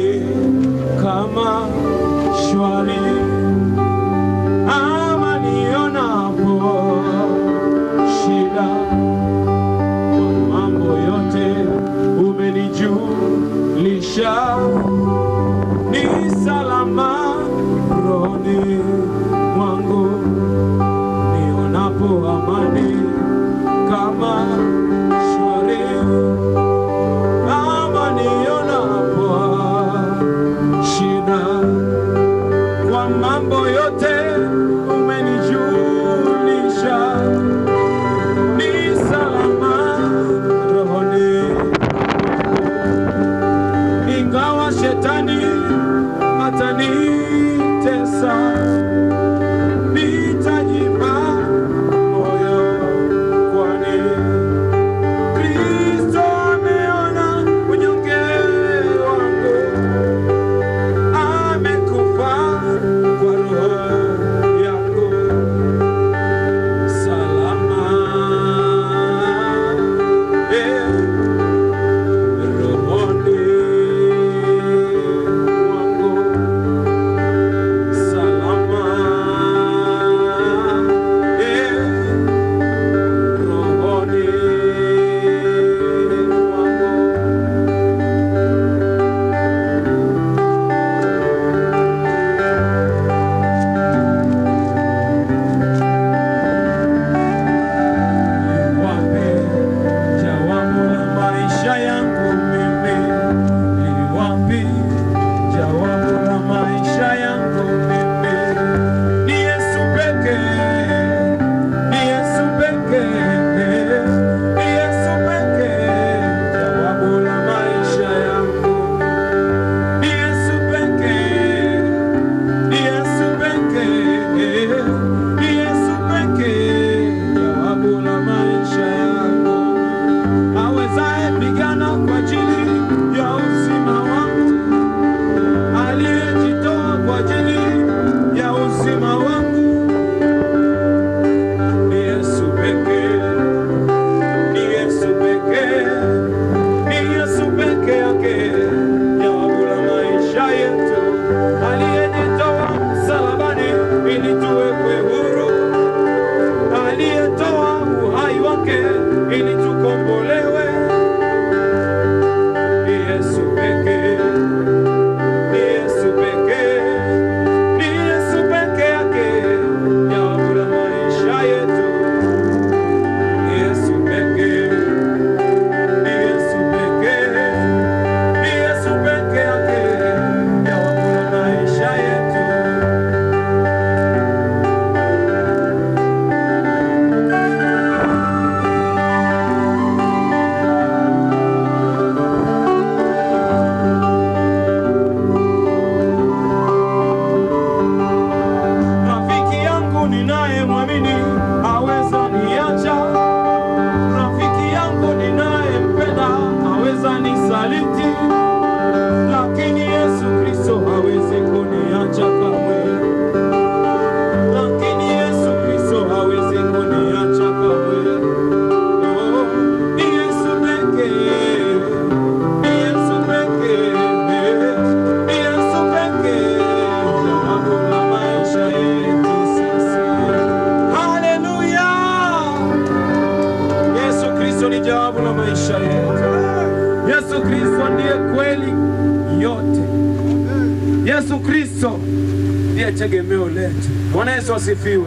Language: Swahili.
sioni kama shwari, ama nionapo shida, kwa mambo yote umenijulisha, ni salama rohoni mwangu, nionapo amani kama shwari, ama nionapo shida, kwa mambo yote umenijulisha, ni salama rohoni. Ingawa shetani atanitesa, nitajipa moyo, kwani Kristo ameona unyonge wangu, amekufa kwa roho yangu. Salama rohoni mwangu, salama rohoni mwangu. Liwapi jawabu la maisha yangu mimi? Liwapi jawabu la maisha yangu mimi? Ni Yesu pekee, ni Yesu pekee, ni Yesu pekee, jawabu la maisha yangu. Ni Yesu pekee, ni Yesu pekee, ni Yesu pekee, jawabu la maisha yangu. Awezaye pigana kwa ajili ya uzima wangu, aliyejitoa kwa ajili ya uzima wangu. Ni Yesu pekee, ni Yesu pekee, ni Yesu pekee yake, jawabu la maisha yetu, aliyejitoa msalabani ili tuwekwe huru, aliyetoa uhai wake ili tukombolewe. Ni Yesu pekee, ni Yesu pekee, ni Yesu pekee yake, jawabu la maisha yetu. Ni Yesu pekee, ni Yesu pekee, ni Yesu pekee yake, jawabu la maisha yetu. Rafiki yangu ninayemwamini aweza niacha, rafiki yangu ninayempenda aweza nisaliti, lakini Yesu Kristo hawezi kuniacha kamwe, lakini Yesu Kristo hawezi kuniacha kamwe. Oh, ni Yesu pekee, ni Yesu pekee, ni Yesu pekee, jawabu la maisha yetu sisi. Haleluya! Yesu Kristo ni jawabu la maisha yetu. Yesu Kristo ndiye kweli yote. Yesu Kristo ndiye tegemeo letu. Bwana Yesu asifiwe.